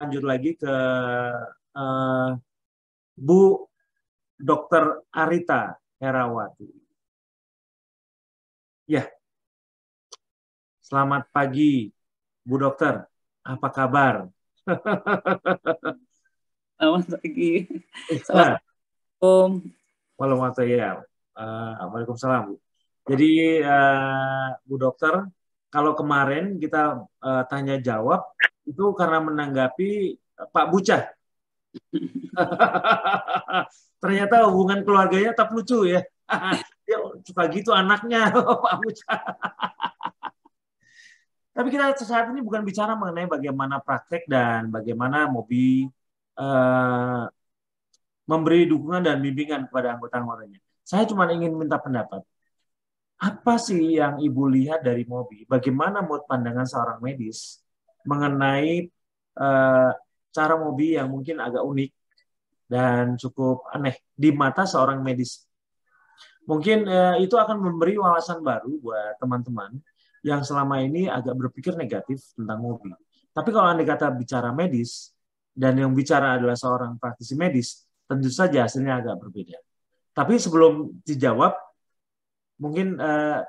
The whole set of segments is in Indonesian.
lanjut lagi ke Bu Dr. Arita Herawati. Ya, selamat pagi Bu Dokter. Apa kabar? Selamat pagi. Iya. Assalamualaikum. Waalaikumsalam, Bu. Jadi Bu Dokter, kalau kemarin kita tanya jawab itu karena menanggapi Pak Bucah. Ternyata hubungan keluarganya tetap lucu ya. Dia suka gitu anaknya Pak Bucah. Tapi kita saat ini bukan bicara mengenai bagaimana praktek dan bagaimana Mobi memberi dukungan dan bimbingan kepada anggota-anggotanya. Saya cuma ingin minta pendapat. Apa sih yang Ibu lihat dari Mobi? Bagaimana menurut pandangan seorang medis mengenai cara Mobi yang mungkin agak unik dan cukup aneh di mata seorang medis? Mungkin itu akan memberi wawasan baru buat teman-teman yang selama ini agak berpikir negatif tentang Mobi. Tapi kalau Anda kata bicara medis, dan yang bicara adalah seorang praktisi medis, tentu saja hasilnya agak berbeda. Tapi sebelum dijawab, mungkin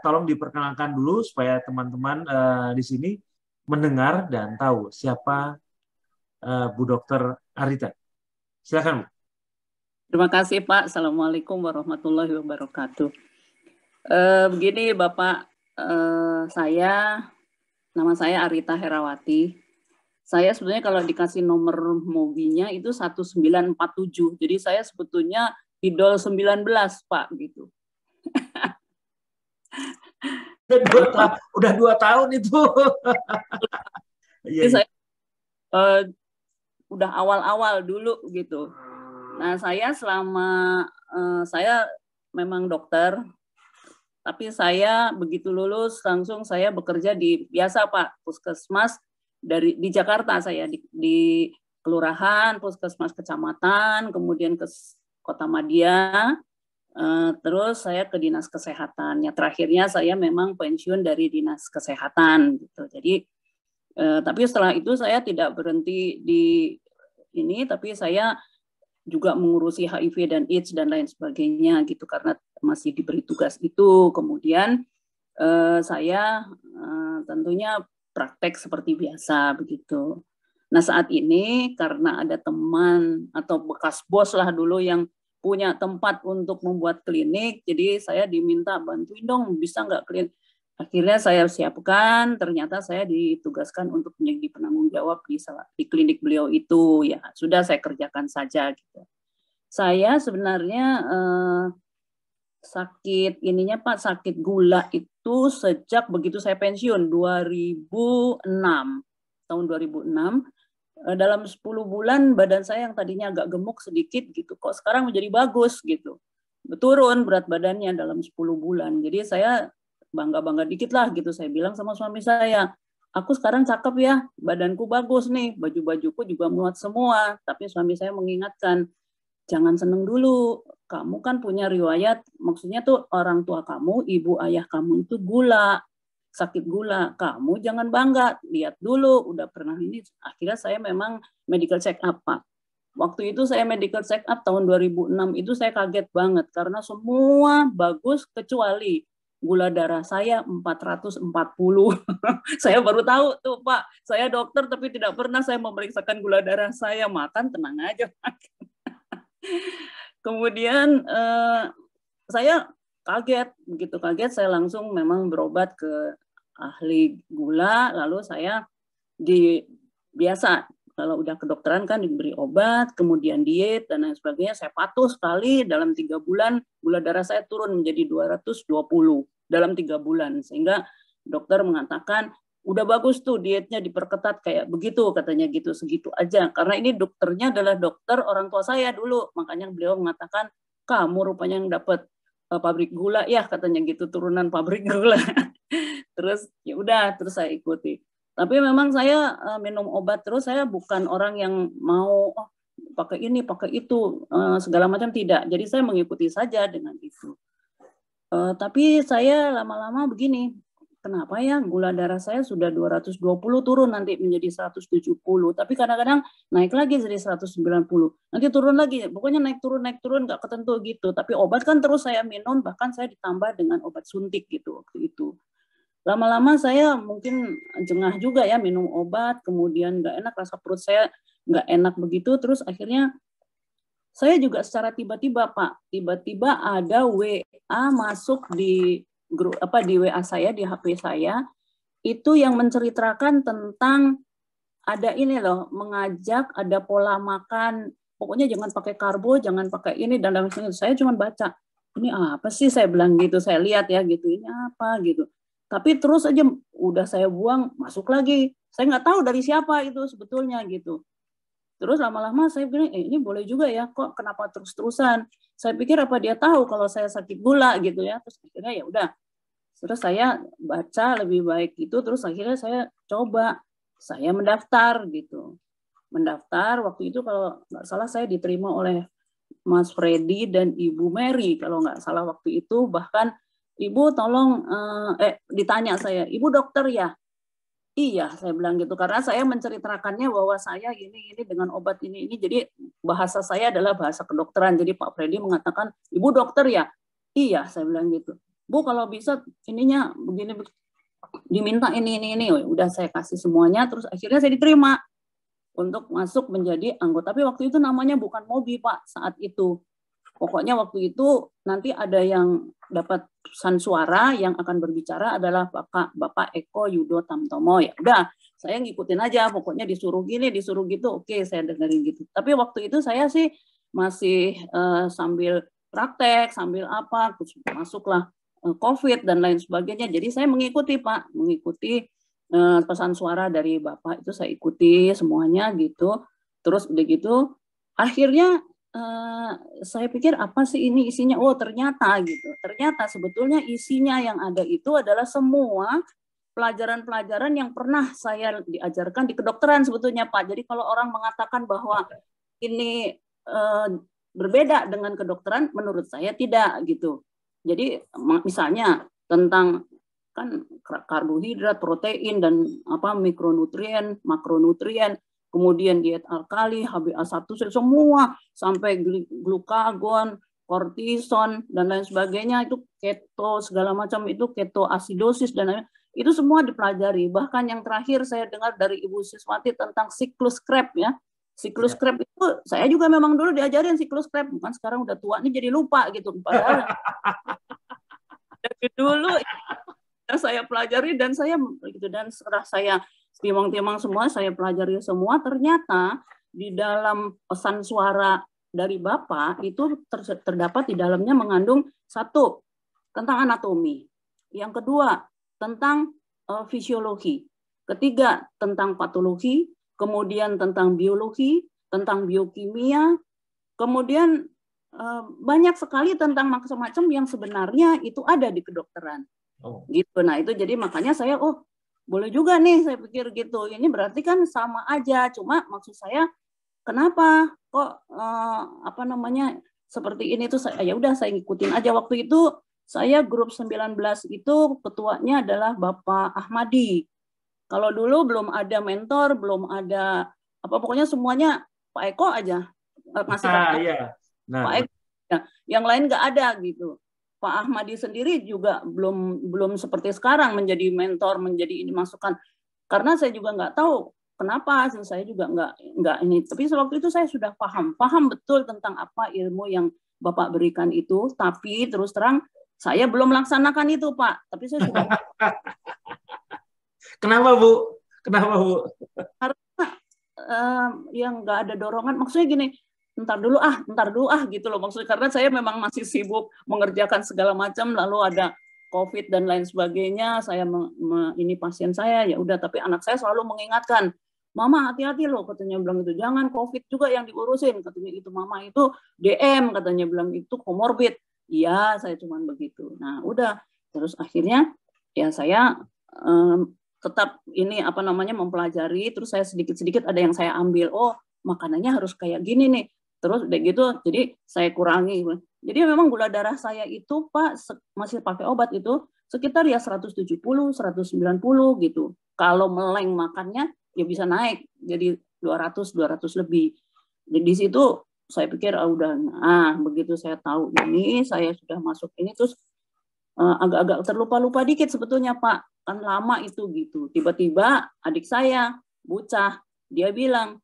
tolong diperkenalkan dulu supaya teman-teman di sini mendengar dan tahu siapa Bu Dr. Arita. Silakan, Bu. Terima kasih, Pak. Assalamualaikum warahmatullahi wabarakatuh. Begini, Bapak, nama saya Arita Herawati. Saya sebenarnya kalau dikasih nomor Mobinya itu 1947. Jadi saya sebetulnya idol 19, Pak, gitu. Udah 2 tahun itu. Jadi saya udah awal-awal dulu gitu. Nah, saya saya memang dokter, tapi saya begitu lulus langsung saya bekerja di biasa Pak, puskesmas di Jakarta, saya di kelurahan, puskesmas kecamatan, kemudian ke Kota Madia, terus saya ke dinas kesehatan. Ya, terakhirnya saya memang pensiun dari dinas kesehatan gitu. Jadi tapi setelah itu saya tidak berhenti di ini, tapi saya juga mengurusi HIV dan AIDS dan lain sebagainya gitu karena masih diberi tugas itu. Kemudian saya tentunya praktek seperti biasa begitu. Nah, saat ini karena ada teman atau bekas bos lah dulu yang punya tempat untuk membuat klinik, jadi saya diminta bantuin dong, bisa nggak klinik. Akhirnya saya siapkan, ternyata saya ditugaskan untuk menjadi penanggung jawab di klinik beliau itu. Ya, sudah saya kerjakan saja gitu. Saya sebenarnya sakit ininya Pak, sakit gula itu sejak begitu saya pensiun 2006. Tahun 2006 dalam 10 bulan badan saya yang tadinya agak gemuk sedikit gitu, kok sekarang menjadi bagus gitu. Turun berat badannya dalam 10 bulan. Jadi saya bangga-bangga dikit lah gitu, saya bilang sama suami saya, aku sekarang cakep ya, badanku bagus nih, baju-bajuku juga muat semua. Tapi suami saya mengingatkan, jangan seneng dulu, kamu kan punya riwayat, maksudnya tuh orang tua kamu, ibu ayah kamu itu gula, sakit gula, kamu jangan bangga, lihat dulu, udah pernah ini. Akhirnya saya memang medical check up Pak. Waktu itu saya medical check up tahun 2006 itu saya kaget banget karena semua bagus kecuali gula darah saya 440. Saya baru tahu tuh Pak, saya dokter tapi tidak pernah saya memeriksakan gula darah saya, makan tenang aja. Kemudian saya kaget, begitu kaget saya langsung memang berobat ke ahli gula, lalu saya biasa kalau udah kedokteran kan diberi obat, kemudian diet dan lain sebagainya. Saya patuh sekali, dalam 3 bulan gula darah saya turun menjadi 220 dalam 3 bulan. Sehingga dokter mengatakan, udah bagus tuh dietnya diperketat kayak begitu, katanya gitu, segitu aja. Karena ini dokternya adalah dokter orang tua saya dulu, makanya beliau mengatakan, kamu rupanya yang dapat pabrik gula ya, katanya gitu, turunan pabrik gula. Terus ya udah, terus saya ikuti. Tapi memang saya minum obat terus, saya bukan orang yang mau pakai ini, pakai itu, segala macam, tidak. Jadi saya mengikuti saja dengan itu. Tapi saya lama-lama begini, kenapa ya gula darah saya sudah 220 turun nanti menjadi 170, tapi kadang-kadang naik lagi jadi 190, nanti turun lagi, pokoknya naik turun nggak ketentu gitu. Tapi obat kan terus saya minum, bahkan saya ditambah dengan obat suntik gitu waktu itu. Lama-lama saya mungkin jengah juga ya minum obat, kemudian nggak enak, rasa perut saya nggak enak begitu, terus akhirnya saya juga secara tiba-tiba Pak, tiba-tiba ada WA masuk di grup di WA saya, di HP saya, itu yang menceritakan tentang ada ini loh, mengajak ada pola makan, pokoknya jangan pakai karbo, jangan pakai ini dan lain sebagainya. Saya cuma baca, ini apa sih, saya bilang gitu, saya lihat ya gitu, ini apa gitu. Tapi terus aja udah saya buang, masuk lagi. Saya nggak tahu dari siapa itu sebetulnya gitu. Terus lama-lama saya bilang, ini boleh juga ya, kok kenapa terus-terusan? Saya pikir apa dia tahu kalau saya sakit gula gitu ya. Terus akhirnya ya udah. Terus saya baca lebih baik itu, terus akhirnya saya coba, saya mendaftar gitu. Mendaftar waktu itu kalau nggak salah saya diterima oleh Mas Freddy dan Ibu Mary kalau nggak salah waktu itu. Bahkan Ibu tolong ditanya saya, Ibu dokter ya? Iya, saya bilang gitu karena saya menceritakannya bahwa saya ini dengan obat ini. Jadi bahasa saya adalah bahasa kedokteran. Jadi Pak Freddy mengatakan, Ibu dokter ya? Iya, saya bilang gitu. Bu kalau bisa ininya begini, diminta ini. Udah saya kasih semuanya, terus akhirnya saya diterima untuk masuk menjadi anggota. Tapi waktu itu namanya bukan Mobi Pak saat itu. Pokoknya waktu itu nanti ada yang dapat pesan suara, yang akan berbicara adalah Bapak Eko Yudo Tamtomo. Ya udah, saya ngikutin aja. Pokoknya disuruh gini, disuruh gitu. Oke, saya dengerin gitu. Tapi waktu itu saya sih masih sambil praktek, sambil apa, masuklah COVID dan lain sebagainya. Jadi saya mengikuti Pak, mengikuti pesan suara dari Bapak itu saya ikuti semuanya gitu. Terus udah gitu, akhirnya saya pikir apa sih ini isinya? Oh ternyata gitu. Ternyata sebetulnya isinya yang ada itu adalah semua pelajaran-pelajaran yang pernah saya diajarkan di kedokteran sebetulnya Pak. Jadi kalau orang mengatakan bahwa ini berbeda dengan kedokteran, menurut saya tidak gitu. Jadi misalnya tentang kan karbohidrat, protein dan mikronutrien, makronutrien, kemudian diet alkali, HbA1 semua sampai glukagon, kortison dan lain sebagainya, itu keto segala macam, itu ketoasidosis dan lain, itu semua dipelajari. Bahkan yang terakhir saya dengar dari Ibu Siswati tentang siklus Krebs ya. Siklus Krebs itu saya juga memang dulu diajarin siklus Krebs, bukan sekarang udah tua nih jadi lupa gitu. Padahal dari dulu saya pelajari dan saya begitu, dan setelah saya timang-timang semua, saya pelajari semua, ternyata di dalam pesan suara dari Bapak itu terdapat di dalamnya mengandung satu, tentang anatomi. Yang kedua, tentang fisiologi. Ketiga, tentang patologi. Kemudian tentang biologi, tentang biokimia. Kemudian banyak sekali tentang macam-macam yang sebenarnya itu ada di kedokteran. Gitu. Nah itu jadi makanya saya boleh juga nih, saya pikir gitu. Ini berarti kan sama aja, cuma maksud saya kenapa kok seperti ini tuh ya udah saya ngikutin aja. Waktu itu saya grup 19 itu ketuanya adalah Bapak Ahmadi. Kalau dulu belum ada mentor, belum ada pokoknya semuanya Pak Eko aja ngasih Pak Eko. Ya, yang lain nggak ada gitu. Pak Ahmadi sendiri juga belum seperti sekarang menjadi mentor, menjadi ini masukan. Karena saya juga nggak tahu kenapa, saya juga nggak ini. Tapi waktu itu saya sudah paham betul tentang apa ilmu yang Bapak berikan itu. Tapi terus terang saya belum melaksanakan itu Pak. Tapi saya sudah. Kenapa Bu? Karena yang nggak ada dorongan. Maksudnya gini. Ntar dulu gitu loh maksudnya, karena saya memang masih sibuk mengerjakan segala macam, lalu ada COVID dan lain sebagainya, saya ini pasien saya ya udah, tapi anak saya selalu mengingatkan, Mama hati-hati loh, katanya bilang itu, jangan COVID juga yang diurusin, katanya itu Mama itu DM, katanya bilang itu komorbid. Iya, saya cuman begitu. Nah udah, terus akhirnya ya saya tetap ini mempelajari, terus saya sedikit-sedikit ada yang saya ambil, makanannya harus kayak gini nih. Terus udah gitu, jadi saya kurangi. Jadi memang gula darah saya itu Pak masih pakai obat itu sekitar ya 170, 190 gitu. Kalau meleng makannya ya bisa naik jadi 200 lebih. Jadi di situ saya pikir udah, nah begitu saya tahu ini, saya sudah masuk ini, terus agak-agak terlupa-lupa dikit sebetulnya Pak, kan lama itu gitu. Tiba-tiba adik saya bocah, dia bilang,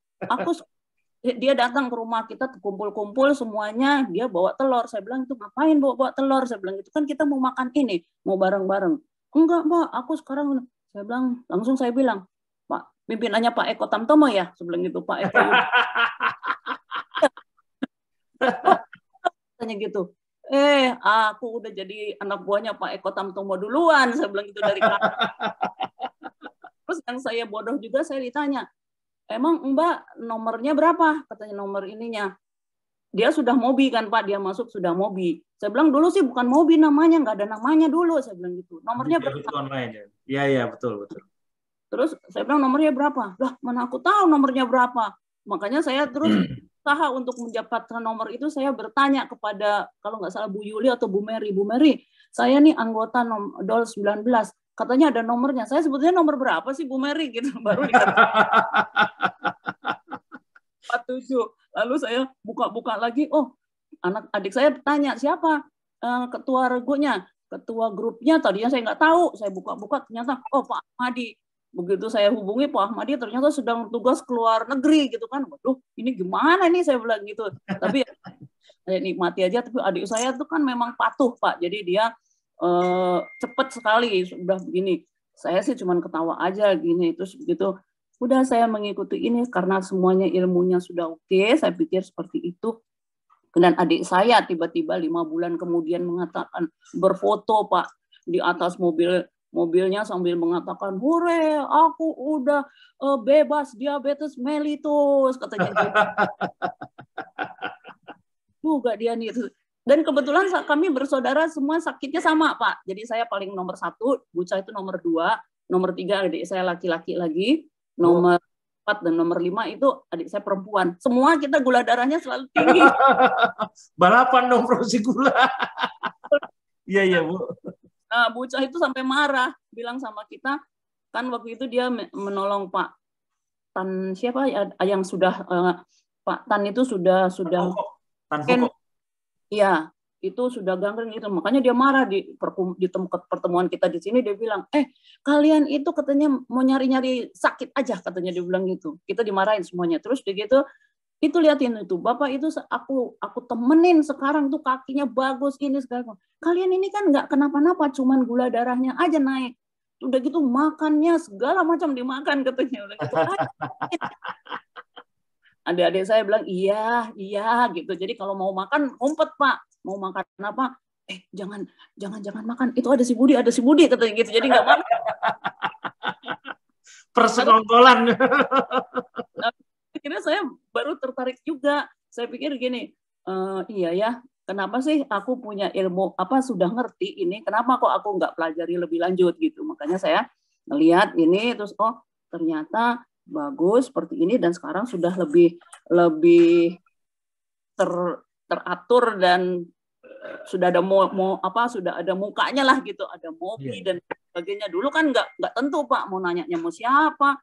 dia datang ke rumah kita, kumpul-kumpul semuanya, dia bawa telur. Saya bilang, itu ngapain bawa telur? Saya bilang, itu kan kita mau makan ini, mau bareng-bareng. Enggak Mbak, aku sekarang, langsung saya bilang, Pak, pimpinannya Pak Eko Tamtomo ya? Saya bilang gitu, Pak Eko. Tanya gitu. Aku udah jadi anak buahnya Pak Eko Tamtomo duluan. Saya bilang gitu dari kantor. Terus yang saya bodoh juga, saya ditanya, emang Mbak nomornya berapa? Katanya nomor ininya. Dia sudah Mobi kan Pak, dia masuk sudah Mobi. Saya bilang dulu sih bukan Mobi namanya, nggak ada namanya dulu. Saya bilang gitu. Nomornya berapa? Online ya. Iya, betul. Terus saya bilang nomornya berapa? Lah, mana aku tahu nomornya berapa. Makanya saya terus usaha untuk mendapatkan nomor itu, saya bertanya kepada, kalau nggak salah Bu Yuli atau Bu Mary. Bu Mary, saya nih anggota DOL 19. Katanya ada nomornya. Saya sebetulnya nomor berapa sih Bu Mary? Gitu. Baru dikatakan 47. Lalu saya buka-buka lagi. Oh, adik saya tanya, siapa ketua regunya? Ketua grupnya tadinya saya nggak tahu. Saya buka-buka ternyata, oh Pak Ahmadi. Begitu saya hubungi Pak Ahmadi, ternyata sedang tugas ke luar negeri gitu kan. Waduh, ini gimana nih saya bilang gitu. Tapi saya nikmati aja. Tapi adik saya tuh kan memang patuh Pak. Jadi dia cepat sekali sudah begini. Saya sih cuma ketawa aja gini. Terus begitu udah saya mengikuti ini karena semuanya ilmunya sudah oke. Saya pikir seperti itu. Dan adik saya tiba-tiba 5 bulan kemudian mengatakan, berfoto Pak di atas mobilnya sambil mengatakan, hore, aku udah bebas diabetes mellitus, katanya gitu. Juga dia nih. Dan kebetulan kami bersaudara semua sakitnya sama Pak. Jadi saya paling nomor 1, Buca itu nomor 2, nomor 3 adik saya laki-laki lagi, nomor 4 dan nomor 5 itu adik saya perempuan. Semua kita gula darahnya selalu tinggi. Balapan dong prosi gula. Iya Bu. Nah, Bucah itu sampai marah, bilang sama kita, kan waktu itu dia menolong Pak Tan siapa yang sudah Pak Tan itu sudah Tan iya, itu sudah gangren gitu. Makanya dia marah di pertemuan kita di sini, dia bilang, kalian itu katanya mau nyari-nyari sakit aja, katanya dia bilang gitu. Kita dimarahin semuanya. Terus begitu itu liatin itu, Bapak itu aku temenin sekarang tuh kakinya bagus ini segala. Kalian ini kan nggak kenapa-napa, cuman gula darahnya aja naik. Udah gitu makannya segala macam dimakan katanya. Udah gitu. Adik-adik saya bilang iya gitu. Jadi kalau mau makan ngumpet Pak. Mau makan apa? Jangan makan. Itu ada si Budi katanya gitu. Jadi nggak makan. Persekongkolan. Akhirnya saya baru tertarik juga. Saya pikir gini, iya ya, kenapa sih aku punya ilmu sudah ngerti ini, kenapa kok aku nggak pelajari lebih lanjut gitu. Makanya saya melihat ini terus ternyata bagus seperti ini dan sekarang sudah lebih teratur dan sudah ada sudah ada mukanya lah gitu, ada Mobi dan sebagainya. Dulu kan nggak tentu Pak mau nanyanya mau siapa.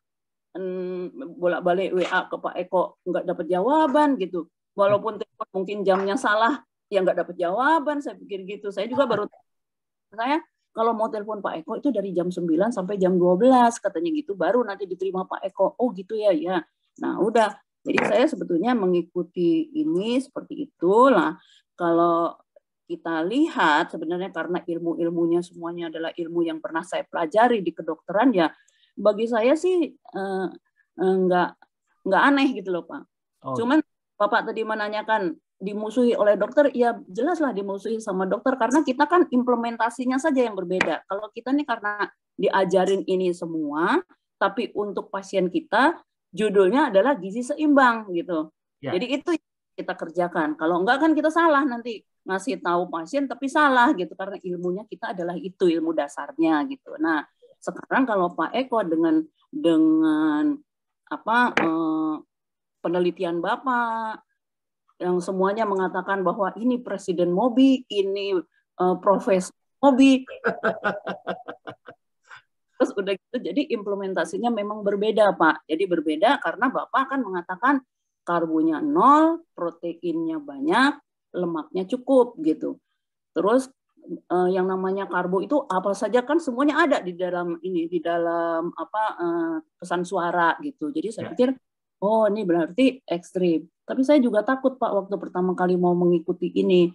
Bolak-balik WA ke Pak Eko nggak dapat jawaban gitu, walaupun mungkin jamnya salah ya nggak dapat jawaban. Saya pikir gitu. Saya juga baru kalau mau telepon Pak Eko itu dari jam 9 sampai jam 12 katanya gitu, baru nanti diterima Pak Eko. Oh gitu ya. Nah udah, jadi saya sebetulnya mengikuti ini seperti itu lah. Kalau kita lihat sebenarnya karena ilmunya semuanya adalah ilmu yang pernah saya pelajari di kedokteran, ya bagi saya sih nggak aneh gitu loh Pak. Cuman Bapak tadi menanyakan dimusuhi oleh dokter, ya jelaslah dimusuhi sama dokter karena kita kan implementasinya saja yang berbeda. Kalau kita nih karena diajarin ini semua, tapi untuk pasien kita judulnya adalah gizi seimbang gitu. Ya. Jadi itu kita kerjakan. Kalau enggak kan kita salah nanti ngasih tahu pasien tapi salah gitu karena ilmunya kita adalah itu ilmu dasarnya gitu. Nah, sekarang kalau Pak Eko dengan penelitian Bapak yang semuanya mengatakan bahwa ini Presiden Mobi, ini Profesor hobi. Terus udah gitu, jadi implementasinya memang berbeda, Pak. Jadi berbeda karena Bapak kan mengatakan karbonya 0, proteinnya banyak, lemaknya cukup gitu. Terus yang namanya karbo itu apa saja kan semuanya ada di dalam ini, di dalam pesan suara gitu. Jadi saya pikir, oh ini berarti ekstrim. Tapi saya juga takut, Pak, waktu pertama kali mau mengikuti ini.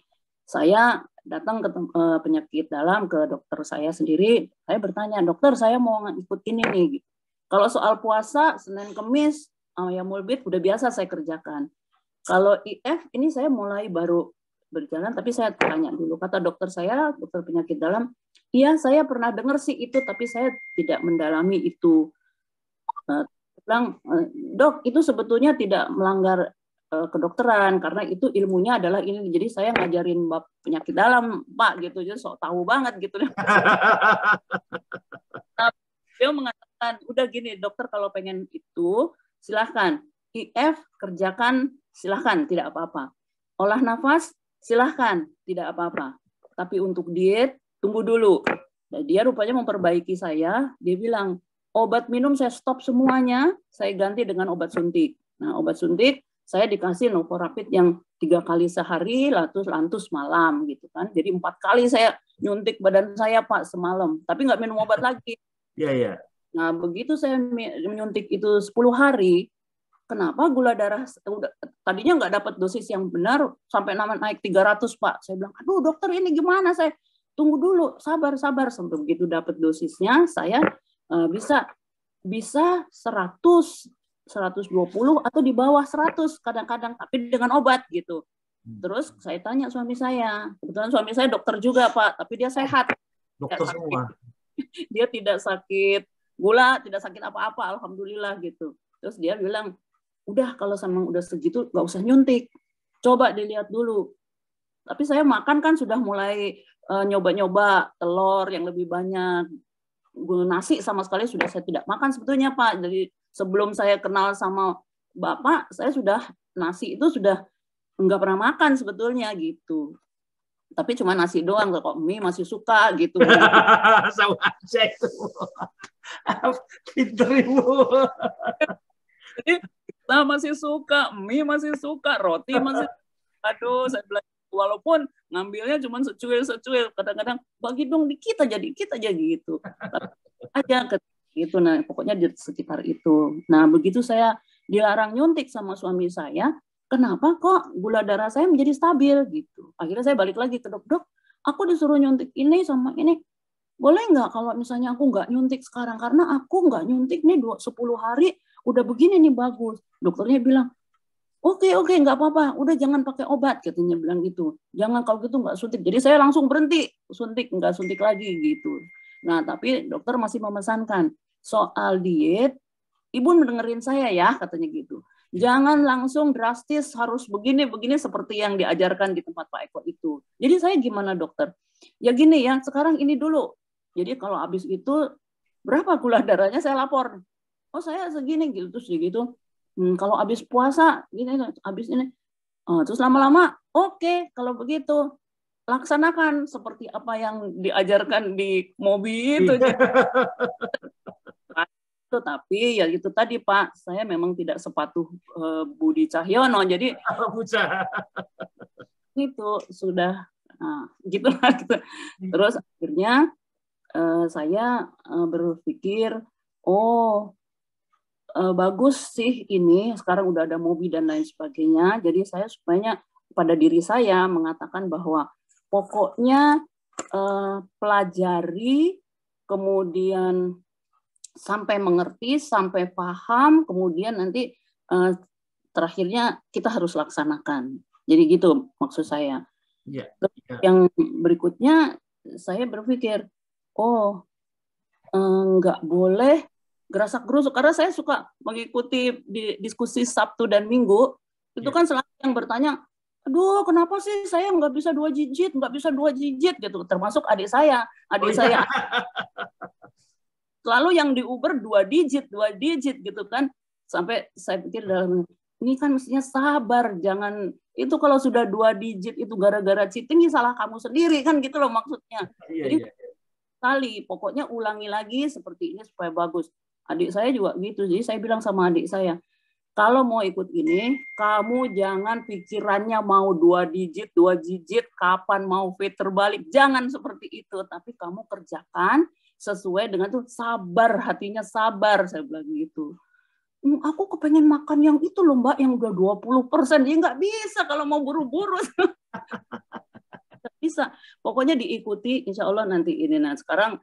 Saya datang ke penyakit dalam, ke dokter saya sendiri, saya bertanya, dokter saya mau ikut ini nih. Kalau soal puasa, Senin Kemis, ya mulbit udah biasa saya kerjakan. Kalau IF ini saya mulai baru berjalan, tapi saya tanya dulu. Kata dokter saya, dokter penyakit dalam, iya saya pernah dengar sih itu, tapi saya tidak mendalami itu. Bilang, dok itu sebetulnya tidak melanggar kedokteran karena itu ilmunya adalah ini, jadi saya ngajarin bab penyakit dalam, Pak, gitu, jadi sok tahu banget gitu. Dia mengatakan udah gini, dokter kalau pengen itu silahkan, IF kerjakan silahkan, tidak apa-apa, olah nafas silahkan, tidak apa-apa, tapi untuk diet tunggu dulu. Nah, dia rupanya memperbaiki saya, dia bilang obat minum saya stop semuanya, saya ganti dengan obat suntik. Nah, obat suntik saya dikasih Novorapid yang 3 kali sehari, lantus malam gitu kan. Jadi 4 kali saya nyuntik badan saya, Pak, semalam. Tapi nggak minum obat lagi. Iya, iya. Nah, begitu saya menyuntik itu 10 hari, kenapa gula darah tadinya nggak dapat dosis yang benar sampai naik 300, Pak. Saya bilang, aduh dokter ini gimana, saya tunggu dulu, sabar. Sampai begitu dapat dosisnya, saya bisa 100, 120 atau di bawah 100 kadang-kadang, tapi dengan obat gitu. Terus saya tanya suami saya, kebetulan suami saya dokter juga, Pak, tapi dia sehat. Dokter semua. Dia tidak sakit gula, tidak sakit apa-apa, alhamdulillah gitu. Terus dia bilang, udah kalau sama udah segitu nggak usah nyuntik, coba dilihat dulu. Tapi saya makan kan sudah mulai nyoba-nyoba telur yang lebih banyak, nasi sama sekali sudah saya tidak makan sebetulnya, Pak. Jadi sebelum saya kenal sama Bapak, saya sudah nasi itu sudah nggak pernah makan sebetulnya gitu. Tapi cuma nasi doang, kok mie masih suka gitu. Sama aja itu. Pinter Ibu. Jadi kita masih suka, mie masih suka, roti masih suka. Aduh, saya bilang, walaupun ngambilnya cuma secuil, kadang-kadang bagi dong kita jadi gitu. Aja gitu, nah pokoknya di sekitar itu. Nah begitu saya dilarang nyuntik sama suami saya, kenapa kok gula darah saya menjadi stabil gitu. Akhirnya saya balik lagi ke dok, aku disuruh nyuntik ini sama ini, boleh nggak kalau misalnya aku nggak nyuntik sekarang, karena aku nggak nyuntik nih 10 hari udah begini nih bagus. Dokternya bilang, Oke, nggak apa-apa, udah jangan pakai obat, katanya bilang gitu. Jangan kalau gitu nggak suntik. Jadi saya langsung berhenti suntik, nggak suntik lagi gitu. Nah, tapi dokter masih memesankan soal diet, Ibu mendengerin saya ya, katanya gitu. Jangan langsung drastis harus begini seperti yang diajarkan di tempat Pak Eko itu. Jadi saya gimana dokter? Ya gini ya, sekarang ini dulu. Jadi kalau habis itu berapa gula darahnya saya lapor. Oh saya segini gitu, terus gitu. Kalau habis puasa gini, habis ini. Terus lama-lama, oke, kalau begitu laksanakan seperti apa yang diajarkan di mobil itu. Tapi ya itu tadi Pak, saya memang tidak sepatuh Budi Cahyono, jadi itu sudah gitulah gitu. Terus akhirnya saya berpikir, bagus sih ini sekarang udah ada mobil dan lain sebagainya. Jadi saya supaya pada diri saya mengatakan bahwa pokoknya pelajari, kemudian sampai mengerti, sampai paham, kemudian nanti terakhirnya kita harus laksanakan. Jadi gitu maksud saya. Yeah. Yang berikutnya saya berpikir, nggak boleh gerasak-gerusuk, karena saya suka mengikuti di diskusi Sabtu dan Minggu. Itu kan selalu yang bertanya, aduh kenapa sih saya nggak bisa 2 digit gitu. Termasuk adik saya selalu yang di Uber 2 digit gitu kan. Sampai saya pikir dalam, ini kan mestinya sabar, jangan itu kalau sudah 2 digit itu gara-gara cheating, ya salah kamu sendiri kan gitu loh maksudnya. Iya, Jadi iya. kali pokoknya ulangi lagi seperti ini supaya bagus. Adik saya juga gitu, jadi saya bilang sama adik saya, kalau mau ikut ini, kamu jangan pikirannya mau 2 digit, 2 digit, kapan mau fit terbalik. Jangan seperti itu. Tapi kamu kerjakan sesuai dengan tuh, sabar, hatinya sabar. Saya bilang gitu. Aku kepengen makan yang itu loh Mbak, yang udah 20%. Ya nggak bisa kalau mau buru-buru. Bisa. Pokoknya diikuti, insya Allah nanti ini. Nah sekarang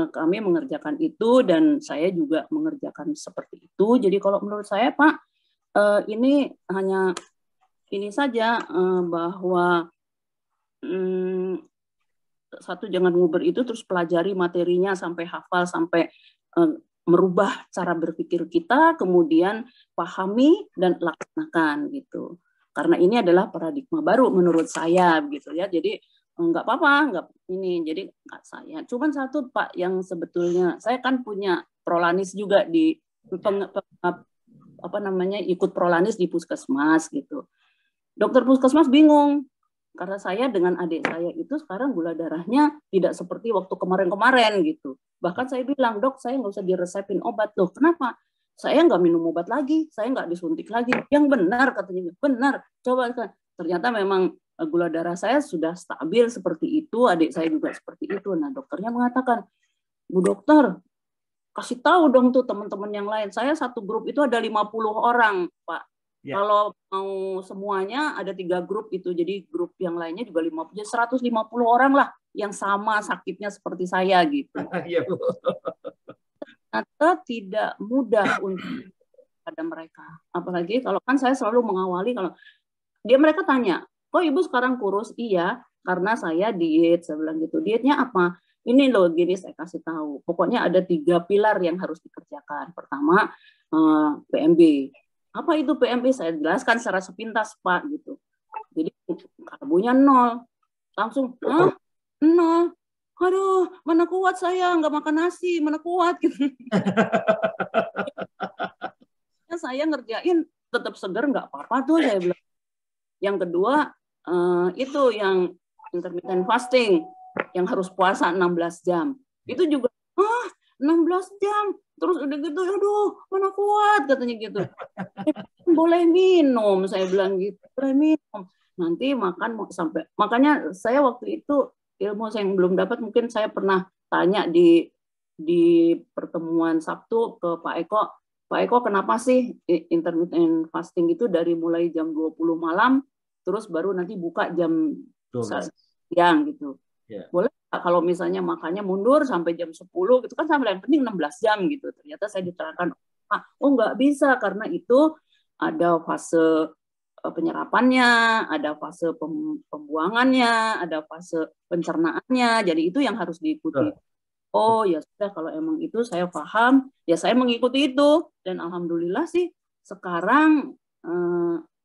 kami mengerjakan itu dan saya juga mengerjakan seperti itu. Jadi kalau menurut saya Pak, ini hanya ini saja bahwa satu, jangan nguber itu, terus pelajari materinya sampai hafal, sampai merubah cara berpikir kita, kemudian pahami dan laksanakan gitu. Karena ini adalah paradigma baru menurut saya gitu ya. Jadi nggak apa-apa, nggak ini. Jadi nggak saya. Cuman satu Pak yang sebetulnya saya kan punya prolanis juga di apa namanya, ikut prolanis di puskesmas gitu. Dokter puskesmas bingung karena saya dengan adik saya itu sekarang gula darahnya tidak seperti waktu kemarin-kemarin gitu. Bahkan saya bilang, dok saya nggak usah diresepin obat. Loh kenapa? Saya nggak minum obat lagi, saya nggak disuntik lagi. Yang benar katanya, benar. Coba kan. Ternyata memang gula darah saya sudah stabil seperti itu, adik saya juga seperti itu. Nah dokternya mengatakan, Bu dokter, kasih tahu dong tuh teman-teman yang lain. Saya satu grup itu ada 50 orang, Pak. Ya. Kalau mau semuanya ada 3 grup itu. Jadi grup yang lainnya juga 50. Jadi 150 orang lah yang sama sakitnya seperti saya gitu. Iya, Bu. Ternyata tidak mudah untuk pada mereka. Apalagi kalau kan saya selalu mengawali kalau mereka tanya, "Kok Ibu sekarang kurus?" Iya, karena saya diet. Saya bilang gitu. Dietnya apa? Ini loh, gini saya kasih tahu. Pokoknya ada 3 pilar yang harus dikerjakan. Pertama, PMB. Apa itu PMB? Saya jelaskan secara sepintas, Pak, gitu. Jadi karbonya 0. Langsung, hah? 0. Aduh, mana kuat saya, nggak makan nasi, mana kuat gitu. Saya ngerjain tetap seger, nggak apa-apa tuh, saya bilang. Yang kedua, itu yang intermittent fasting, yang harus puasa 16 jam. Itu juga, 16 jam. Terus udah gitu, aduh, mana kuat, katanya gitu. Boleh minum, saya bilang gitu. Boleh minum. Nanti makan sampai, makanya saya waktu itu, ilmu saya yang belum dapat, mungkin saya pernah tanya di pertemuan Sabtu ke Pak Eko, Pak Eko kenapa sih intermittent fasting itu dari mulai jam 20 malam, terus baru nanti buka jam siang gitu. Yeah. Boleh kalau misalnya makannya mundur sampai jam 10 gitu kan, sampai yang penting 16 jam gitu. Ternyata saya diterangkan, oh nggak bisa karena itu ada fase penyerapannya, ada fase pembuangannya, ada fase pencernaannya. Jadi itu yang harus diikuti. Oh ya sudah, kalau emang itu saya paham, ya saya mengikuti itu. Dan alhamdulillah sih sekarang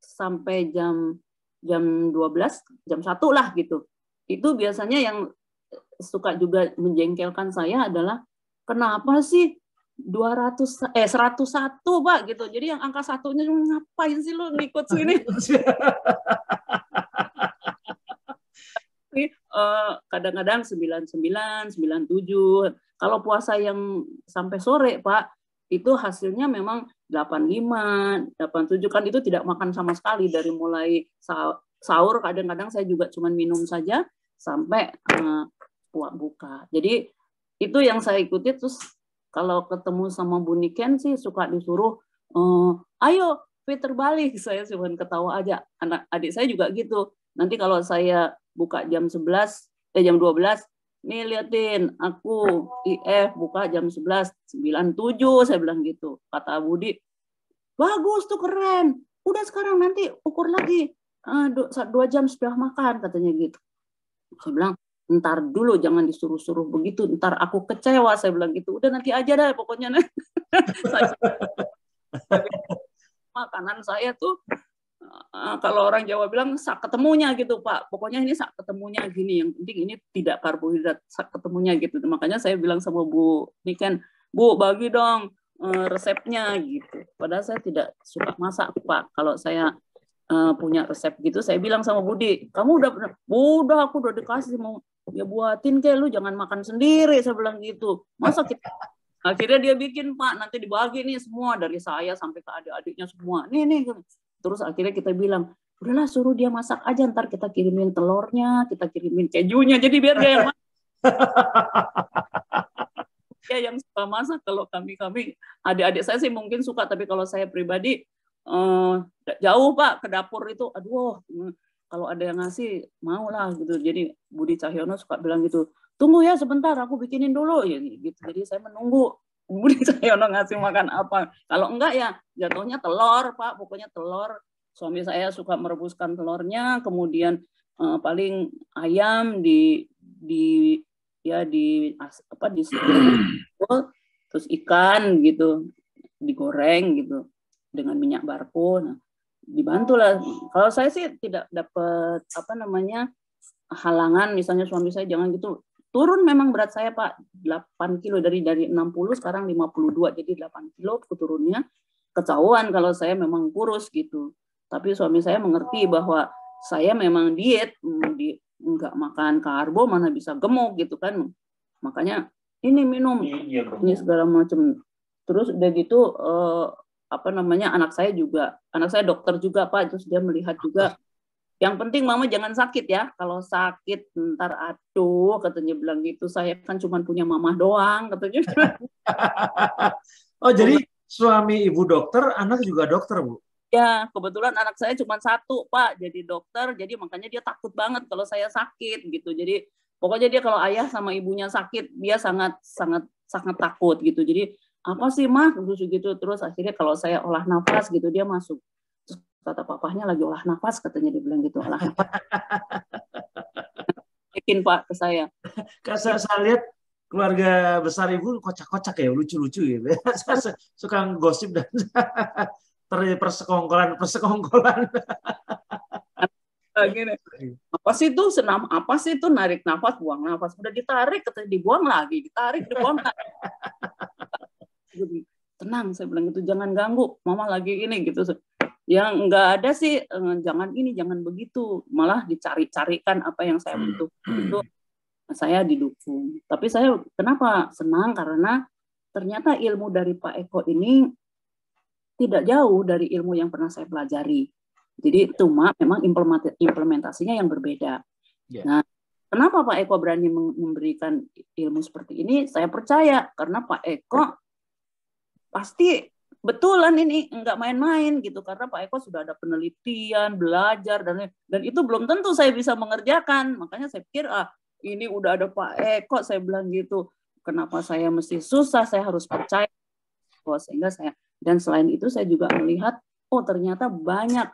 sampai jam 12, jam 1 lah gitu. Itu biasanya yang suka juga menjengkelkan saya adalah kenapa sih 101 Pak gitu. Jadi yang angka satunya ngapain sih lu ngikut sini? Kadang-kadang 99, 97. Kalau puasa yang sampai sore Pak, itu hasilnya memang 85, 87 kan, itu tidak makan sama sekali dari mulai sahur. Kadang-kadang saya juga cuma minum saja sampai buka. Jadi itu yang saya ikuti. Terus kalau ketemu sama Bu Niken sih suka disuruh, ayo fit terbalik. Saya cuma ketawa aja. Adik saya juga gitu. Nanti kalau saya buka jam 12, nih liatin aku IF buka jam 11, 97, saya bilang gitu. Kata Budi, bagus tuh, keren. Udah sekarang nanti ukur lagi. 2 jam sudah makan, katanya gitu. Saya bilang, ntar dulu jangan disuruh-suruh begitu, ntar aku kecewa, saya bilang gitu. Udah nanti aja dah pokoknya. Makanan saya tuh kalau orang Jawa bilang sak ketemunya gitu Pak. Pokoknya ini sak ketemunya gini, yang penting ini tidak karbohidrat, sak ketemunya gitu. Makanya saya bilang sama Bu Niken, Bu bagi dong resepnya gitu. Padahal saya tidak suka masak, Pak. Kalau saya punya resep gitu, saya bilang sama Budi, kamu udah aku udah dikasih, mau ya buatin kayak, lu jangan makan sendiri, saya bilang gitu. Masa kita, akhirnya dia bikin, Pak, nanti dibagi nih semua, dari saya sampai ke adik-adiknya semua. Nih. Terus akhirnya kita bilang, udahlah suruh dia masak aja, ntar kita kirimin telurnya, kita kirimin kejunya, jadi biar dia yang masak. Ya yang suka masak. Kalau kami adik-adik saya sih mungkin suka, tapi kalau saya pribadi jauh, Pak, ke dapur itu, aduh, kalau ada yang ngasih mau lah gitu. Jadi Budi Cahyono suka bilang gitu, tunggu ya sebentar, aku bikinin dulu ya gitu. Jadi saya menunggu Budi Cahyono ngasih makan apa. Kalau enggak ya jatuhnya telur, Pak, pokoknya telur. Suami saya suka merebuskan telurnya, kemudian paling ayam di terus ikan gitu digoreng gitu dengan minyak barpo. Nah, dibantulah. Kalau saya sih tidak dapat halangan, misalnya suami saya jangan gitu. Turun memang berat saya, Pak, 8 kilo dari 60 sekarang 52, jadi 8 kilo turunnya. Ketahuan kalau saya memang kurus gitu. Tapi suami saya mengerti bahwa saya memang diet, nggak makan karbo mana bisa gemuk gitu kan. Makanya ini minum ini segala macam. Terus udah gitu anak saya dokter juga, Pak. Terus dia melihat juga, yang penting mama jangan sakit ya. Kalau sakit ntar aduh, katanya bilang gitu. Saya kan cuma punya mama doang, katanya. Oh, jadi suami ibu dokter, anak juga dokter, Bu? Ya, kebetulan anak saya cuma satu, Pak, jadi dokter. Jadi makanya dia takut banget kalau saya sakit gitu. Jadi pokoknya dia kalau ayah sama ibunya sakit, dia sangat takut gitu. Jadi apa sih, Mah, gitu. Terus akhirnya kalau saya olah nafas gitu, dia masuk. Terus kata papahnya lagi olah nafas, katanya, dia bilang gitu, olah nafas. Bikin, Pak, ke saya. Saya lihat keluarga besar ibu kocak-kocak ya, lucu-lucu gitu. Saya suka gosip dan persekongkolan. Gini, apa sih itu narik nafas, buang nafas, udah ditarik, katanya dibuang lagi, ditarik, dibuang lagi. Tenang, saya bilang gitu, jangan ganggu, mama lagi ini gitu. Yang enggak ada sih, jangan ini, jangan begitu, malah dicari-carikan apa yang saya butuh. Itu saya didukung. Tapi saya kenapa senang, karena ternyata ilmu dari Pak Eko ini tidak jauh dari ilmu yang pernah saya pelajari. Jadi cuma memang implementasinya yang berbeda. Yeah. Nah, kenapa Pak Eko berani memberikan ilmu seperti ini? Saya percaya karena Pak Eko pasti betulan ini, nggak main-main gitu, karena Pak Eko sudah ada penelitian, belajar, dan itu belum tentu saya bisa mengerjakan. Makanya saya pikir, ini udah ada Pak Eko, saya bilang gitu. Kenapa saya mesti susah? Saya harus percaya. Sehingga saya, dan selain itu saya juga melihat, oh ternyata banyak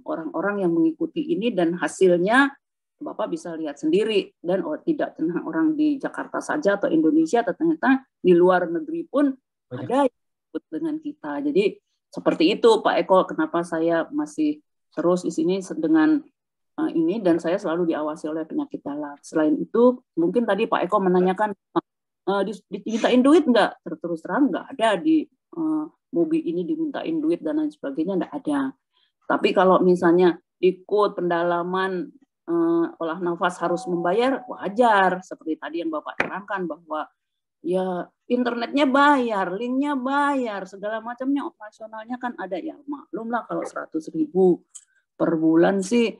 orang-orang yang mengikuti ini, dan hasilnya Bapak bisa lihat sendiri. Dan tidak tentang orang di Jakarta saja atau Indonesia, ternyata di luar negeri pun ada yang ikut dengan kita. Jadi seperti itu Pak Eko, kenapa saya masih terus di sini dengan ini, dan saya selalu diawasi oleh penyakit dalam. Selain itu, mungkin tadi Pak Eko menanyakan, dimintain duit nggak? Terus terang nggak ada di mobil ini dimintain duit dan lain sebagainya, nggak ada. Tapi kalau misalnya ikut pendalaman olah nafas harus membayar, wajar. Seperti tadi yang Bapak terangkan bahwa ya internetnya bayar, linknya bayar, segala macamnya, operasionalnya kan ada. Ya maklum lah kalau 100.000 per bulan sih,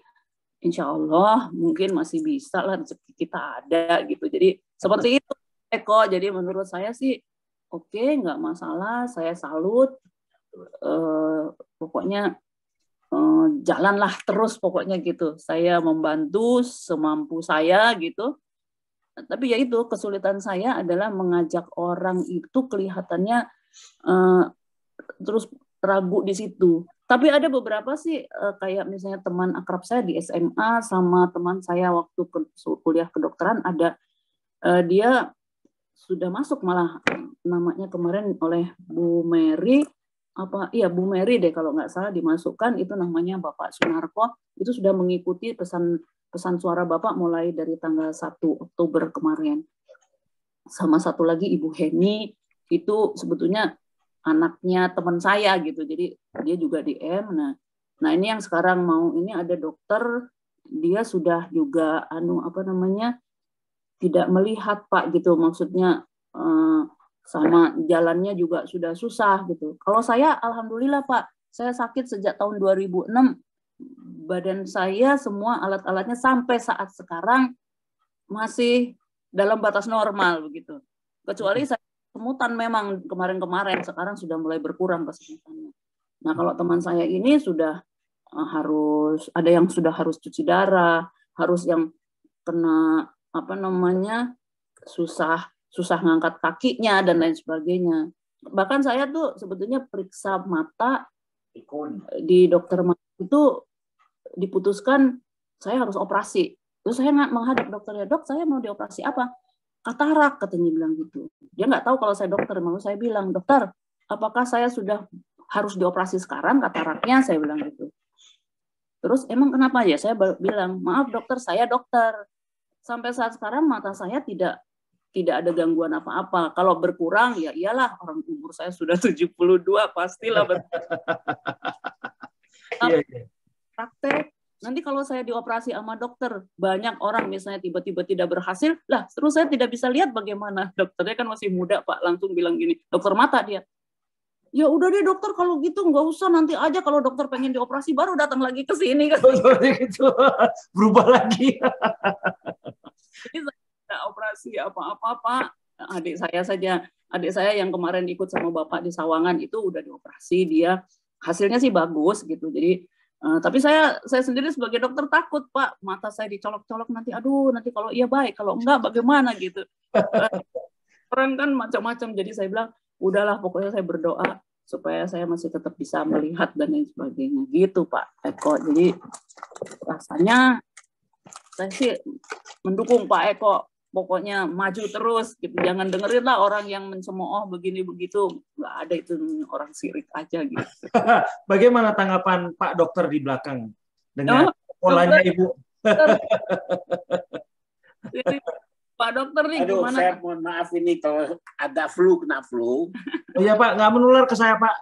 insya Allah mungkin masih bisa lah, rezeki kita ada gitu. Jadi seperti itu Eko. Jadi menurut saya sih oke, nggak masalah, saya salut. Pokoknya jalanlah terus pokoknya gitu. Saya membantu semampu saya gitu. Tapi ya itu, kesulitan saya adalah mengajak orang itu kelihatannya terus ragu di situ. Tapi ada beberapa sih, kayak misalnya teman akrab saya di SMA sama teman saya waktu kuliah kedokteran, ada dia sudah masuk, malah namanya kemarin oleh Bu Mary, Bu Mary deh kalau nggak salah, dimasukkan, itu namanya Bapak Sunarko, itu sudah mengikuti pesan suara Bapak mulai dari tanggal 1 Oktober kemarin. Sama satu lagi Ibu Heni, itu sebetulnya anaknya teman saya gitu. Jadi dia juga DM. Nah ini yang sekarang mau ini ada dokter, dia sudah juga tidak melihat Pak gitu, maksudnya sama jalannya juga sudah susah gitu. Kalau saya alhamdulillah Pak, saya sakit sejak tahun 2006, badan saya semua alat-alatnya sampai saat sekarang masih dalam batas normal begitu. Kecuali saya kesemutan memang kemarin-kemarin, sekarang sudah mulai berkurang kesemutannya. Nah kalau teman saya ini sudah harus ada yang sudah harus cuci darah, harus yang kena susah ngangkat kakinya dan lain sebagainya. Bahkan saya tuh sebetulnya periksa mata di dokter mata itu diputuskan saya harus operasi. Terus saya menghadap dokternya, dok saya mau dioperasi apa? Katarak katanya bilang gitu. Dia nggak tahu kalau saya dokter, malu saya bilang, dokter, apakah saya sudah harus dioperasi sekarang kataraknya? Saya bilang gitu. Terus emang kenapa ya? Saya bilang, maaf dokter, saya dokter. Sampai saat sekarang mata saya tidak ada gangguan apa-apa. Kalau berkurang ya iyalah, orang umur saya sudah 72 pastilah praktek. Nanti kalau saya dioperasi sama dokter, banyak orang misalnya tiba-tiba tidak berhasil, lah terus saya tidak bisa lihat bagaimana. Dokternya kan masih muda Pak, langsung bilang gini, dokter mata dia. Ya udah deh dokter kalau gitu nggak usah, nanti aja kalau dokter pengen dioperasi baru datang lagi ke sini kan. Gitu. Berubah lagi. Jadi saya tidak operasi apa-apa. Adik saya yang kemarin ikut sama bapak di Sawangan itu udah dioperasi, dia hasilnya sih bagus gitu. Jadi tapi saya sendiri sebagai dokter takut Pak, mata saya dicolok-colok nanti kalau iya baik, kalau enggak bagaimana gitu. Orang kan macam-macam, jadi saya bilang udahlah pokoknya saya berdoa supaya saya masih tetap bisa melihat dan lain sebagainya gitu Pak Eko. Jadi rasanya saya sih mendukung Pak Eko, pokoknya maju terus gitu, jangan dengerin lah orang yang mencemooh begini begitu, nggak ada itu, orang sirik aja gitu. Bagaimana tanggapan Pak Dokter di belakang dengan polanya Ibu? Jadi, Pak Dokter nih gimana? Saya mohon maaf ini kalau ada kena flu. Oh iya Pak, nggak menular ke saya Pak.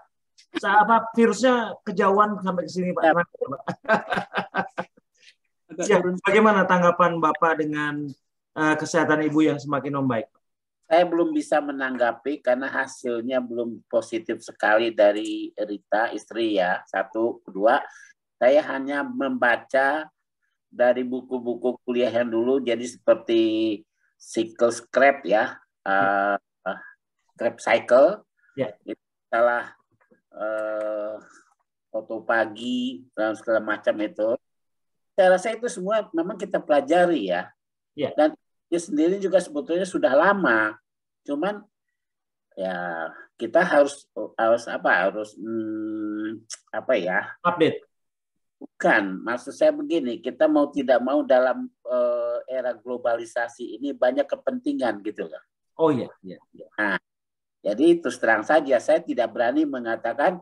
Virusnya kejauhan sampai ke sini Pak. Ya, bagaimana tanggapan Bapak dengan kesehatan Ibu yang semakin membaik? Saya belum bisa menanggapi karena hasilnya belum positif sekali dari Rita, istri ya. Satu, kedua, saya hanya membaca dari buku-buku kuliah yang dulu, jadi seperti cycle scrap ya, scrap cycle, itu salah autopagi dan segala macam itu. Saya rasa itu semua memang kita pelajari ya. Dan dia sendiri juga sebetulnya sudah lama. Cuman ya kita harus update. Bukan, maksud saya begini, kita mau tidak mau dalam era globalisasi ini banyak kepentingan gitu loh. Oh iya. Nah, jadi terus terang saja saya tidak berani mengatakan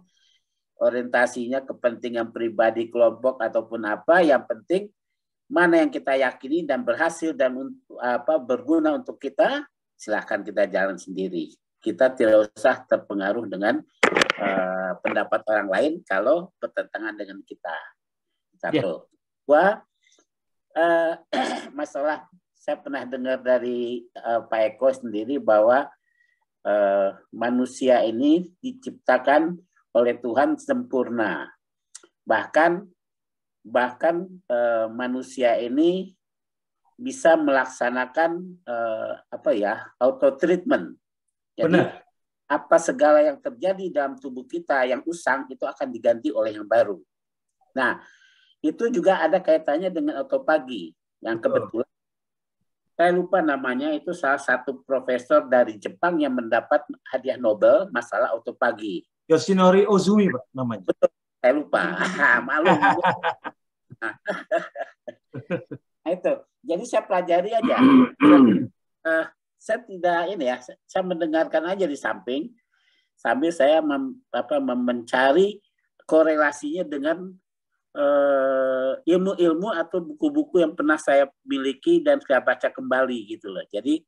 orientasinya kepentingan pribadi kelompok ataupun apa, yang penting mana yang kita yakini dan berhasil dan berguna untuk kita, silahkan kita jalan sendiri. Kita tidak usah terpengaruh dengan pendapat orang lain kalau bertentangan dengan kita. Satu. Dua, masalah saya pernah dengar dari Pak Eko sendiri bahwa manusia ini diciptakan oleh Tuhan sempurna. Bahkan manusia ini bisa melaksanakan auto treatment. Jadi apa segala yang terjadi dalam tubuh kita yang usang itu akan diganti oleh yang baru. Nah, itu juga ada kaitannya dengan autopagi yang kebetulan saya lupa namanya, itu salah satu profesor dari Jepang yang mendapat hadiah Nobel masalah autopagi. Yoshinori Ozui Pak namanya. Betul, saya lupa. Malu. Nah, itu. Jadi saya pelajari aja. Saya tidak saya mendengarkan aja di samping sambil saya mencari korelasinya dengan ilmu-ilmu atau buku-buku yang pernah saya miliki dan saya baca kembali gitu loh. Jadi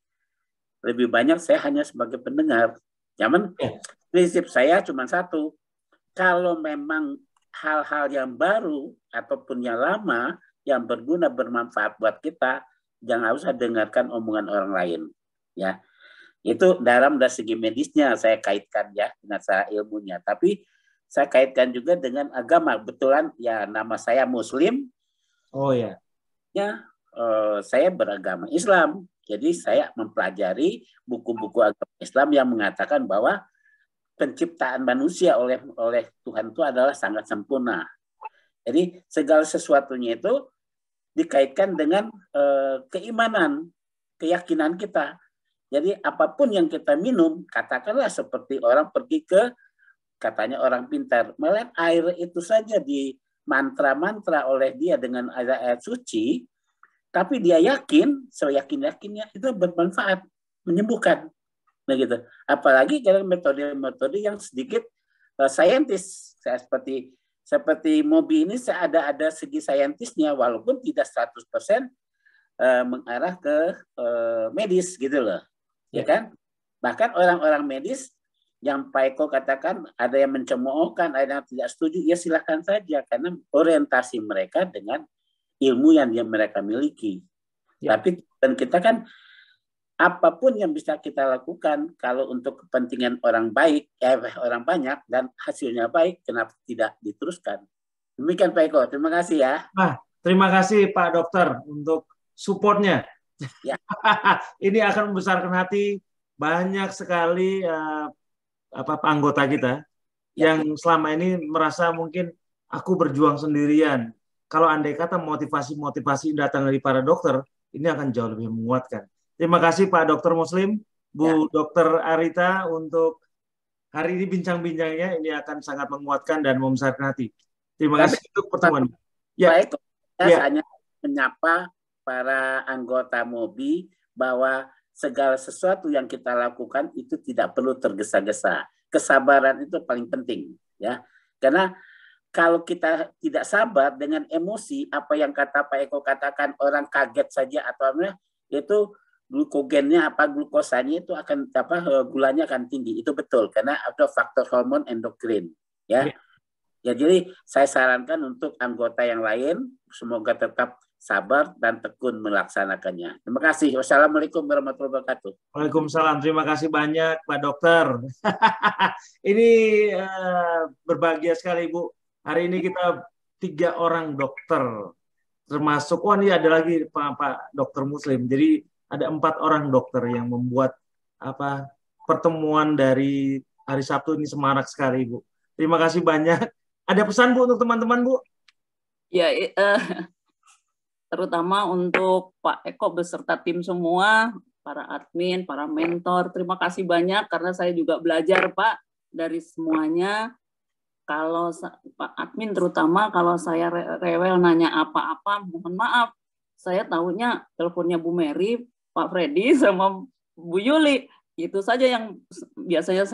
lebih banyak saya hanya sebagai pendengar. Cuman prinsip saya cuma satu, kalau memang hal-hal yang baru ataupun yang lama yang berguna bermanfaat buat kita, jangan usah dengarkan omongan orang lain, ya. Itu dalam dari segi medisnya saya kaitkan ya dengan secara ilmunya, tapi saya kaitkan juga dengan agama. Betulan ya nama saya Muslim. Oh ya. Ya, saya beragama Islam. Jadi saya mempelajari buku-buku agama Islam yang mengatakan bahwa penciptaan manusia oleh Tuhan itu adalah sangat sempurna. Jadi segala sesuatunya itu dikaitkan dengan keimanan, keyakinan kita. Jadi apapun yang kita minum, katakanlah seperti orang pergi ke, katanya orang pintar, melihat air itu saja di mantra-mantra oleh dia dengan ayat suci, tapi dia yakin, seyakin-yakinnya itu bermanfaat, menyembuhkan. Nah gitu. Apalagi kalau metode-metode yang sedikit saintis, seperti Mobi ini ada segi saintisnya, walaupun tidak 100% mengarah ke medis gitu loh, ya kan? Bahkan orang-orang medis yang Pak Eko katakan ada yang mencemoohkan, ada yang tidak setuju, ya silahkan saja, karena orientasi mereka dengan ilmu yang mereka miliki. Ya. Tapi dan kita kan apapun yang bisa kita lakukan kalau untuk kepentingan orang baik, orang banyak dan hasilnya baik, kenapa tidak diteruskan? Demikian Pak Eko, terima kasih ya. Terima kasih Pak Dokter untuk supportnya. Ya. Ini akan membesarkan hati banyak sekali anggota kita yang selama ini merasa mungkin aku berjuang sendirian. Kalau andai kata motivasi datang dari para dokter, ini akan jauh lebih menguatkan. Terima kasih Pak Dokter Muslim, Bu Dokter Arita untuk hari ini bincang-bincangnya. Ini akan sangat menguatkan dan membesarkan hati. Terima kasih untuk pertemuan. Baik, saya hanya menyapa para anggota Mobi bahwa segala sesuatu yang kita lakukan itu tidak perlu tergesa-gesa. Kesabaran itu paling penting, ya. Karena kalau kita tidak sabar dengan emosi, apa yang kata Pak Eko katakan, orang kaget saja atau apa, itu glukogennya glukosanya itu akan gulanya akan tinggi. Itu betul karena ada faktor hormon endokrin, ya. Ya, jadi saya sarankan untuk anggota yang lain semoga tetap sabar dan tekun melaksanakannya. Terima kasih. Wassalamualaikum warahmatullahi wabarakatuh. Waalaikumsalam. Terima kasih banyak Pak Dokter. Ini berbahagia sekali Bu. Hari ini kita 3 orang dokter, termasuk ini ada lagi Pak Dokter Muslim. Jadi ada 4 orang dokter yang membuat pertemuan dari hari Sabtu ini semarak sekali Bu. Terima kasih banyak. Ada pesan Bu untuk teman-teman Bu? Ya, terutama untuk Pak Eko beserta tim semua, para admin, para mentor. Terima kasih banyak karena saya juga belajar Pak dari semuanya. Kalau Pak admin terutama kalau saya rewel nanya apa-apa, mohon maaf. Saya tahunya teleponnya Bu Mary, Pak Freddy, sama Bu Yuli. Itu saja yang biasanya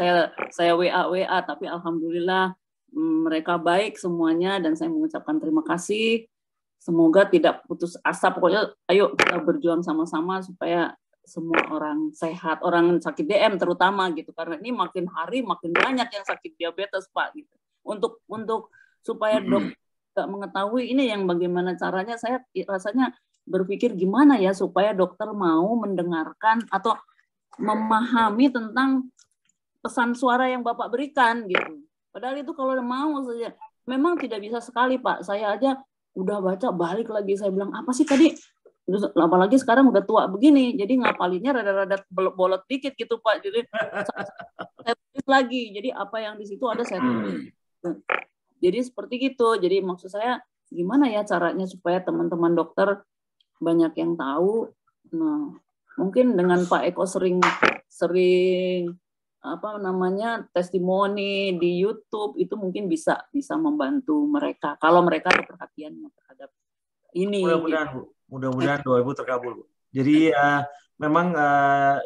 saya WA, tapi alhamdulillah mereka baik semuanya dan saya mengucapkan terima kasih. Semoga tidak putus asa. Pokoknya ayo kita berjuang sama-sama supaya semua orang sehat, orang sakit DM terutama gitu. Karena ini makin hari makin banyak yang sakit diabetes Pak gitu. Untuk supaya dok mengetahui ini yang bagaimana caranya, saya rasanya berpikir gimana ya supaya dokter mau mendengarkan atau memahami tentang pesan suara yang Bapak berikan gitu. Padahal itu kalau mau saja memang tidak bisa sekali Pak. Saya aja udah baca balik lagi, saya bilang apa sih tadi? Apalagi sekarang udah tua begini, jadi ngapalinnya rada-rada bolot dikit gitu Pak. Jadi saya tulis lagi. Jadi apa yang di situ ada saya tulis. Jadi seperti gitu. Jadi maksud saya gimana ya caranya supaya teman-teman dokter banyak yang tahu. Nah, mungkin dengan Pak Eko sering testimoni di YouTube itu mungkin bisa membantu mereka kalau mereka ada perhatian terhadap ini. Mudah-mudahan doa Ibu terkabul Bu. Jadi memang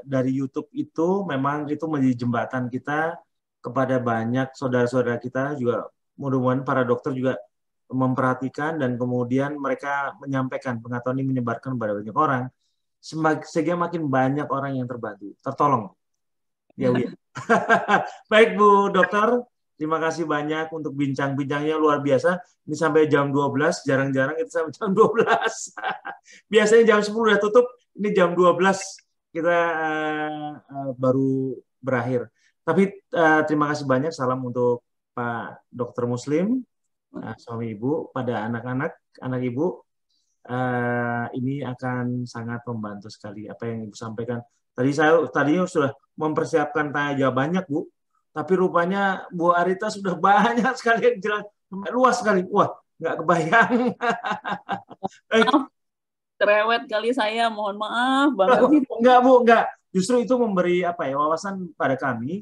dari YouTube itu memang itu menjadi jembatan kita kepada banyak saudara-saudara kita juga, mudah-mudahan para dokter juga memperhatikan dan kemudian mereka menyampaikan pengetahuan ini, menyebarkan kepada banyak orang sehingga makin banyak orang yang terbantu, tertolong. Ya, Baik Bu Dokter, terima kasih banyak untuk bincang-bincangnya luar biasa. Ini sampai jam 12, jarang-jarang itu sampai jam 12. Biasanya jam 10 udah tutup, ini jam 12 kita baru berakhir. Tapi terima kasih banyak, salam untuk Pak Dokter Muslim, suami Ibu, pada anak-anak, anak Ibu. Ini akan sangat membantu sekali apa yang Ibu sampaikan. Tadinya sudah mempersiapkan tanya jawab banyak Bu, tapi rupanya Bu Arita sudah banyak sekali yang jelas, luas sekali. Wah, nggak kebayang. Cerewet kali saya, mohon maaf banget. Enggak Bu, enggak. Justru itu memberi apa ya wawasan pada kami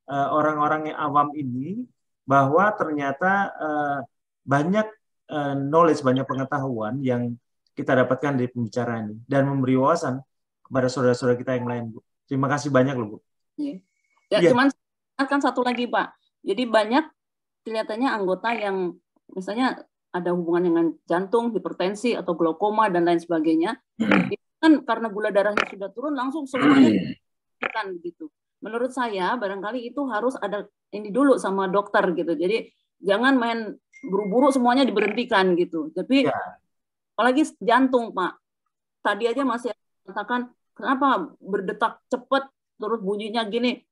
orang-orang yang awam ini bahwa ternyata banyak knowledge, banyak pengetahuan yang kita dapatkan dari pembicaraan ini dan memberi wawasan kepada saudara-saudara kita yang lain, Bu. Terima kasih banyak loh, Bu. Ya, cuman kan satu lagi, Pak. Jadi banyak kelihatannya anggota yang misalnya ada hubungan dengan jantung, hipertensi atau glaukoma dan lain sebagainya. Itu kan karena gula darahnya sudah turun langsung semuanya kan gitu. Menurut saya barangkali itu harus ada ini dulu sama dokter gitu. Jadi jangan main buru-buru semuanya diberhentikan gitu. Tapi apalagi jantung, Pak. Tadi aja masih katakan kenapa berdetak cepat terus bunyinya gini.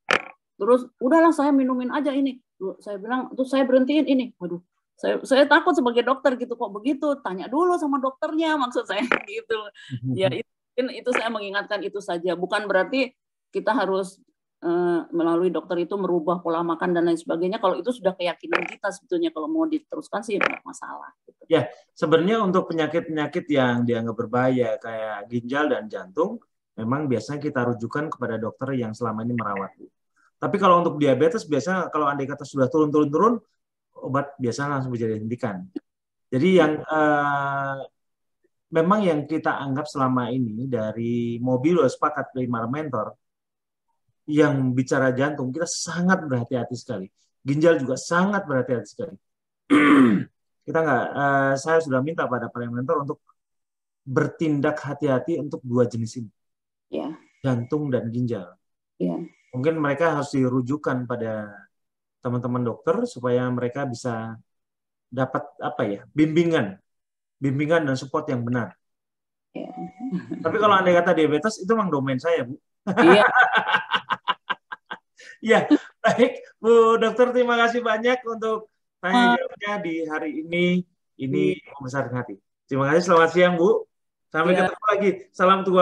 Terus udahlah saya minumin aja ini. Saya bilang terus saya berhentiin ini. Waduh, saya takut sebagai dokter gitu, kok begitu, tanya dulu sama dokternya, maksud saya gitu. Ya itu saya mengingatkan itu saja, bukan berarti kita harus melalui dokter itu merubah pola makan dan lain sebagainya. Kalau itu sudah keyakinan kita sebetulnya, kalau mau diteruskan sih tidak masalah gitu. Ya, sebenarnya untuk penyakit-penyakit yang dianggap berbahaya kayak ginjal dan jantung, memang biasanya kita rujukan kepada dokter yang selama ini merawat. Tapi kalau untuk diabetes biasanya kalau andai kata sudah turun, obat biasanya langsung bisa dihentikan. Jadi yang memang yang kita anggap selama ini dari mobil sepakat dari mentor yang bicara jantung, kita sangat berhati-hati sekali. Ginjal juga sangat berhati-hati sekali. Kita nggak, saya sudah minta pada para mentor untuk bertindak hati-hati untuk dua jenis ini, jantung dan ginjal. Mungkin mereka harus dirujukan pada teman-teman dokter supaya mereka bisa dapat apa ya, bimbingan dan support yang benar. Tapi kalau andai kata diabetes itu memang domain saya, Bu. Ya, baik Bu Dokter, terima kasih banyak untuk tanya jawabnya di hari ini. Ini membesarkan hati. Terima kasih, selamat siang Bu. Sampai ketemu lagi. Salam tua.